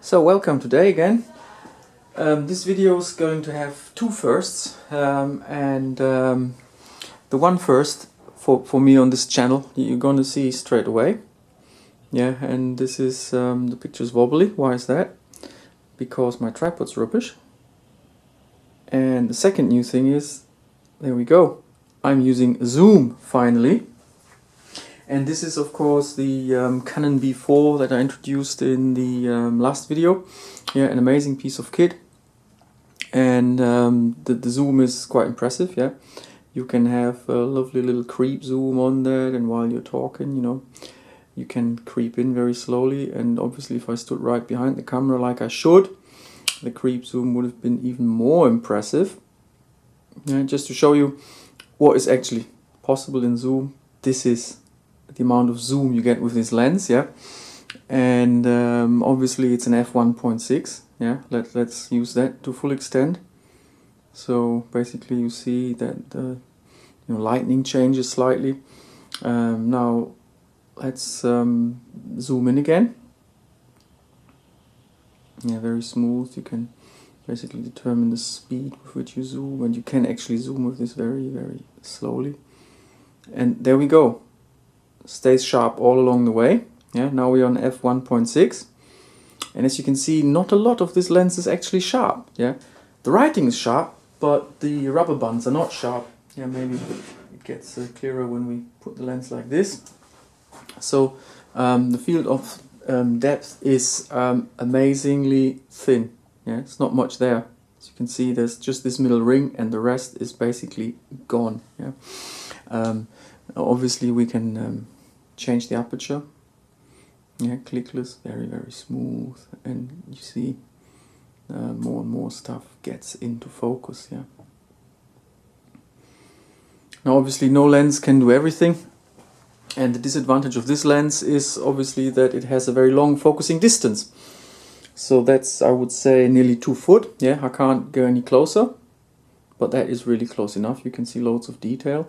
So welcome today again. This video is going to have two firsts, the one first for me on this channel you're going to see straight away. Yeah, and this is the picture's wobbly. Why is that? Because my tripod's rubbish. And the second new thing is, there we go, I'm using zoom finally. And this is of course the Canon B4 that I introduced in the last video. Yeah, an amazing piece of kit. And the zoom is quite impressive. Yeah, you can have a lovely little creep zoom on that, and while you're talking, you know, you can creep in very slowly. And obviously if I stood right behind the camera like I should, the creep zoom would have been even more impressive. Yeah, just to show you what is actually possible in zoom, this is the amount of zoom you get with this lens. Yeah, and obviously it's an f1.6. yeah, let's use that to full extent. So basically you see that the lighting changes slightly. Now let's zoom in again. Yeah, very smooth. You can basically determine the speed with which you zoom, and you can actually zoom with this very slowly. And there we go. Stays sharp all along the way. Yeah, now we're on f1.6, and as you can see, not a lot of this lens is actually sharp. Yeah, the writing is sharp, but the rubber bands are not sharp. Yeah, maybe it gets clearer when we put the lens like this. So the field of depth is amazingly thin. Yeah, it's not much there. As you can see, there's just this middle ring, and the rest is basically gone. Yeah. Obviously we can change the aperture. Yeah, clickless, very smooth, and you see more and more stuff gets into focus. Yeah. Now obviously no lens can do everything, and the disadvantage of this lens is obviously that it has a very long focusing distance. So that's, I would say, nearly 2 foot. Yeah, I can't go any closer, but that is really close enough. You can see loads of detail.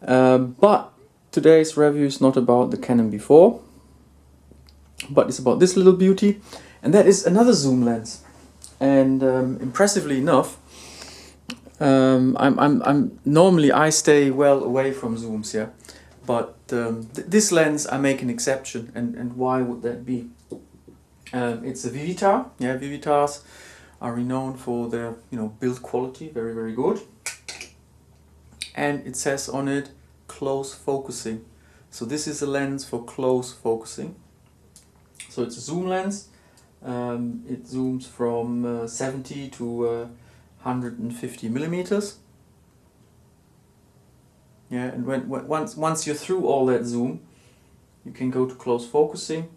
But today's review is not about the Canon B4, but it's about this little beauty, and that is another zoom lens. And impressively enough, normally I stay well away from zooms, yeah, but this lens I make an exception. And why would that be? It's a Vivitar. Yeah, Vivitars are renowned for their build quality, very good. And it says on it close focusing. So this is a lens for close focusing. So it's a zoom lens. It zooms from 70 to 150 millimeters. Yeah, and once you're through all that zoom, you can go to close focusing,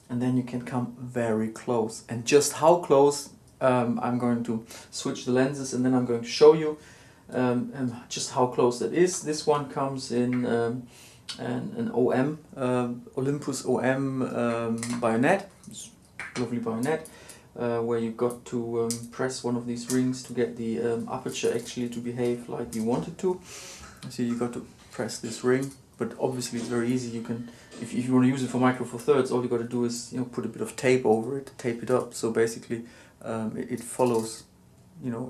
and then you can come very close. And just how close, I'm going to switch the lenses, and then I'm going to show you just how close that is. This one comes in an OM, Olympus OM bayonet. It's a lovely bayonet, where you've got to press one of these rings to get the aperture actually to behave like you want it to. So you've got to press this ring, but obviously it's very easy. You can, if you want to use it for Micro Four Thirds, all you got to do is put a bit of tape over it, tape it up. So basically it follows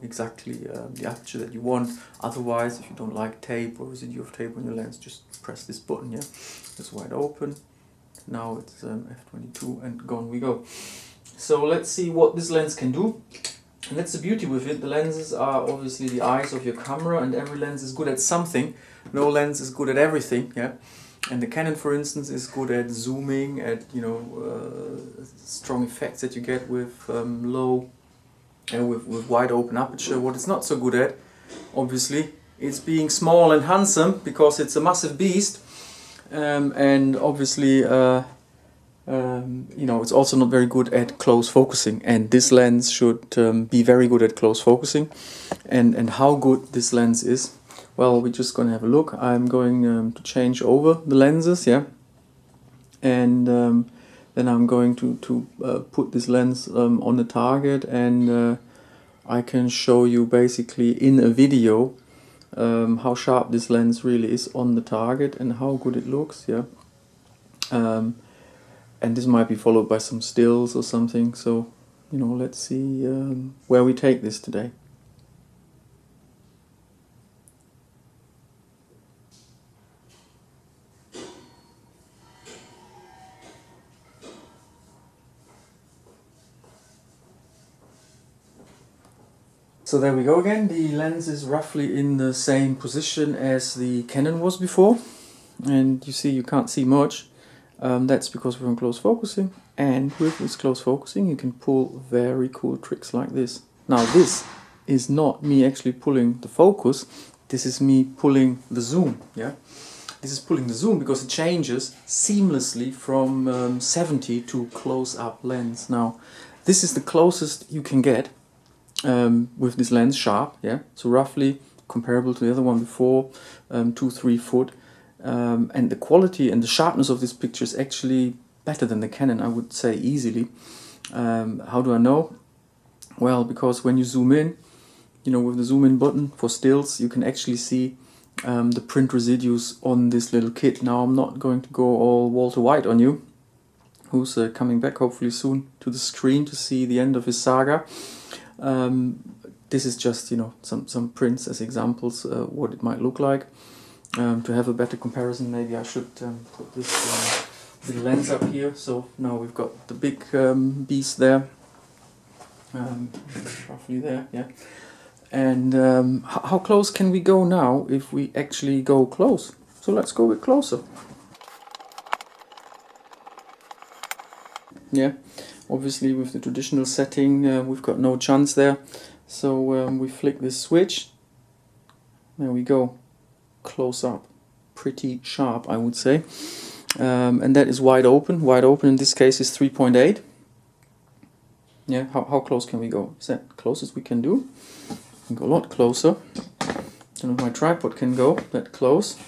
exactly the aperture that you want. Otherwise, if you don't like tape or residue of tape on your lens, just press this button. Yeah, it's wide open. Now it's f22, and gone we go. So let's see what this lens can do. And that's the beauty with it. The lenses are obviously the eyes of your camera, and every lens is good at something. No lens is good at everything. Yeah, and the Canon, for instance, is good at zooming, at strong effects that you get with low. With wide open aperture. What it's not so good at, obviously, it's being small and handsome, because it's a massive beast, and obviously it's also not very good at close focusing, and this lens should be very good at close focusing. And how good this lens is, well, we're just gonna have a look. I'm going to change over the lenses, yeah, and then I'm going to put this lens on the target, and I can show you basically in a video how sharp this lens really is on the target and how good it looks. Yeah. and this might be followed by some stills or something. So, you know, let's see where we take this today. So there we go again. The lens is roughly in the same position as the Canon was before, and you see you can't see much. That's because we're on close focusing, and with this close focusing you can pull very cool tricks like this. Now this is not me actually pulling the focus, this is me pulling the zoom. Yeah, this is pulling the zoom because it changes seamlessly from 70 to close-up lens. Now this is the closest you can get with this lens sharp, yeah, so roughly comparable to the other one before, 2-3 foot, and the quality and the sharpness of this picture is actually better than the Canon, I would say, easily. How do I know? Well, because when you zoom in, you know, with the zoom in button for stills, you can actually see the print residues on this little kit. Now I'm not going to go all Walter White on you, who's coming back hopefully soon to the screen to see the end of his saga. This is just, you know, some prints as examples, what it might look like. To have a better comparison, maybe I should put this little lens up here. So now we've got the big beast there, roughly there, yeah. And how close can we go now if we actually go close? So let's go a bit closer. Yeah. Obviously with the traditional setting we've got no chance there, so we flick this switch, there we go, close up, pretty sharp I would say, and that is wide open in this case is 3.8. Yeah, how close can we go? Is that closest we can do? We can go a lot closer. Don't know if my tripod can go that close.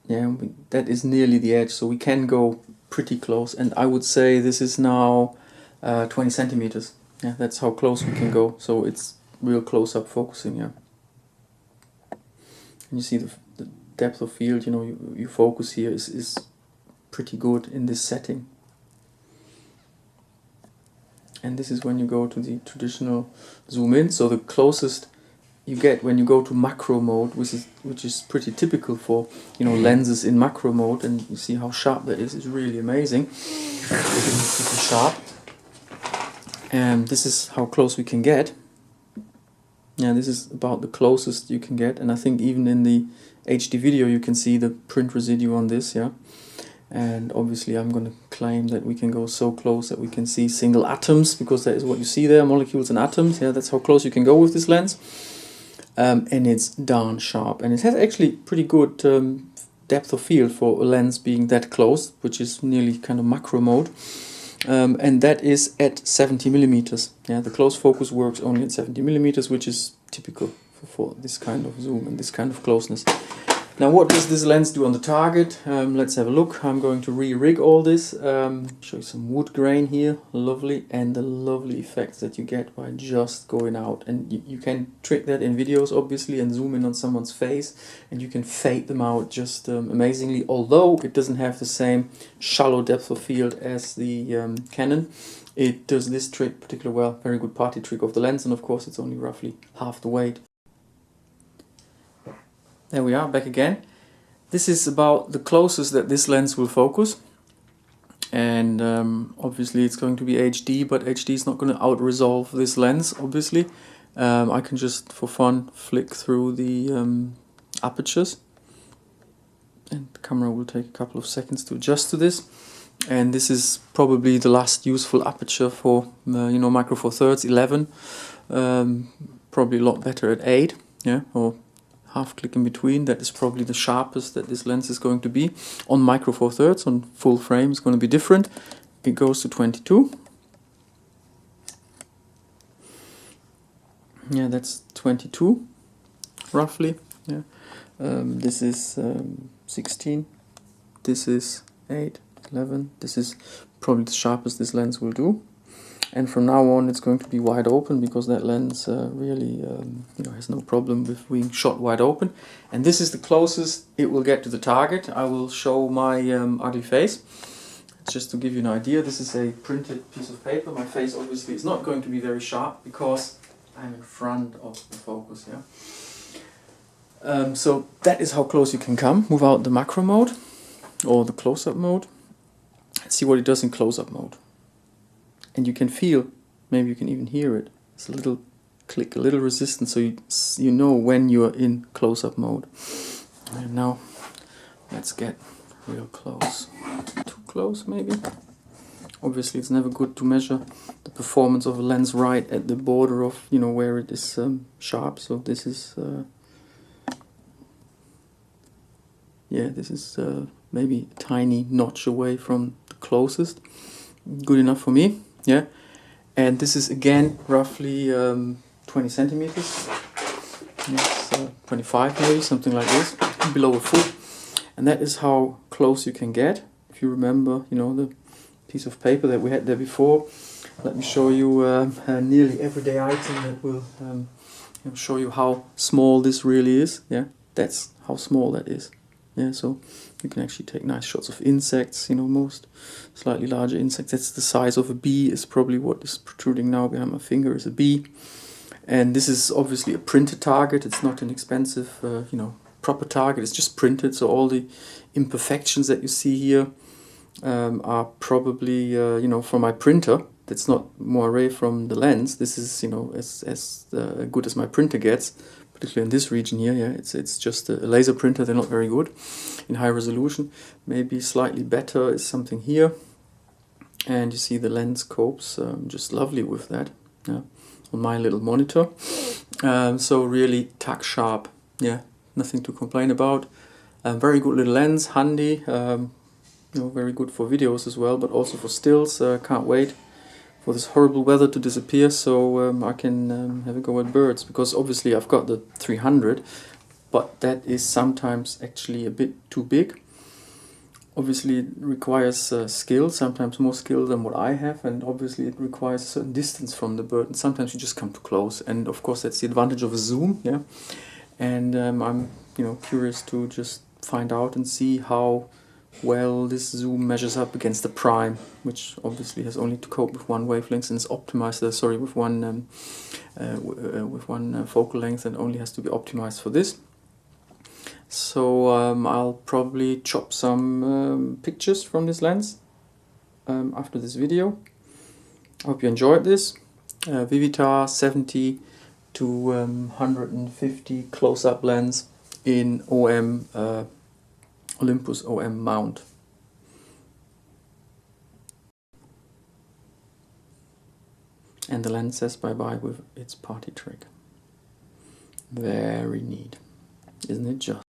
Yeah, that is nearly the edge, so we can go pretty close, and I would say this is now 20 centimeters. Yeah, that's how close we can go, so it's real close-up focusing, yeah. And you see the depth of field, you know, you focus here is pretty good in this setting. And this is when you go to the traditional zoom in, so the closest you get when you go to macro mode, which is pretty typical for, you know, lenses in macro mode, and you see how sharp that is. It's really amazing. Pretty sharp. And this is how close we can get. Yeah, this is about the closest you can get, and I think even in the HD video you can see the print residue on this, yeah. And obviously I'm going to claim that we can go so close that we can see single atoms, because that is what you see there, molecules and atoms. Yeah, that's how close you can go with this lens. And it's darn sharp, and it has actually pretty good depth of field for a lens being that close, which is nearly kind of macro mode, and that is at 70 millimeters. Yeah, the close focus works only at 70 millimeters, which is typical for this kind of zoom and this kind of closeness. Now what does this lens do on the target? Let's have a look. I'm going to re-rig all this, show you some wood grain here, lovely, and the lovely effects that you get by just going out. And you can trick that in videos obviously and zoom in on someone's face, and you can fade them out just amazingly, although it doesn't have the same shallow depth of field as the Canon. It does this trick particularly well, very good party trick of the lens, and of course it's only roughly half the weight. There we are, back again. This is about the closest that this lens will focus, and obviously it's going to be HD, but HD is not going to out-resolve this lens, obviously. I can just, for fun, flick through the apertures, and the camera will take a couple of seconds to adjust to this. And this is probably the last useful aperture for, you know, Micro Four Thirds 11. Probably a lot better at 8, yeah, or half click in between. That is probably the sharpest that this lens is going to be. On Micro Four Thirds, on full frame, it's going to be different. It goes to 22. Yeah, that's 22, roughly. Yeah. This is 16. This is 8, 11. This is probably the sharpest this lens will do. and from now on it's going to be wide open, because that lens really has no problem with being shot wide open. And this is the closest it will get to the target. I will show my ugly face. Just to give you an idea, this is a printed piece of paper. My face obviously is not going to be very sharp because I'm in front of the focus, yeah. So that is how close you can come without the macro mode or the close-up mode. Let's see what it does in close-up mode. And you can feel, maybe you can even hear it. It's a little click, a little resistance, so you know when you are in close-up mode. And now let's get real close. Too close maybe. Obviously it's never good to measure the performance of a lens right at the border of where it is sharp. So this is this is maybe a tiny notch away from the closest. Good enough for me, yeah. And this is again roughly 20 centimeters. Yes, 25 maybe, something like this, below a foot. And that is how close you can get. If you remember, the piece of paper that we had there before. Let me show you a nearly everyday item that will show you how small this really is. Yeah, that's how small that is. Yeah, so you can actually take nice shots of insects. Most slightly larger insects. That's the size of a bee. Is probably what is protruding now behind my finger is a bee. And this is obviously a printed target. It's not an expensive, proper target. It's just printed. So all the imperfections that you see here are probably, from my printer. That's not moire from the lens. This is, as good as my printer gets. Particularly in this region here, yeah, it's just a laser printer. They're not very good in high resolution. Maybe slightly better is something here, and you see the lens copes just lovely with that. Yeah, on my little monitor. So really tack sharp. Yeah, nothing to complain about. Very good little lens, handy. Very good for videos as well, but also for stills. Can't wait for this horrible weather to disappear, so I can have a go at birds, because obviously I've got the 300, but that is sometimes actually a bit too big. Obviously it requires skill, sometimes more skill than what I have, and obviously it requires a certain distance from the bird, and sometimes you just come too close, and of course that's the advantage of a zoom, yeah. And I'm curious to just find out and see how well this zoom measures up against the prime, which obviously has only to cope with one wavelength and is optimized. With one focal length, and only has to be optimized for this. So I'll probably chop some pictures from this lens after this video. I hope you enjoyed this. Vivitar 70 to 150 close-up lens in OM. Olympus OM Mount. And the lens says bye-bye with its party trick. Very neat, isn't it just?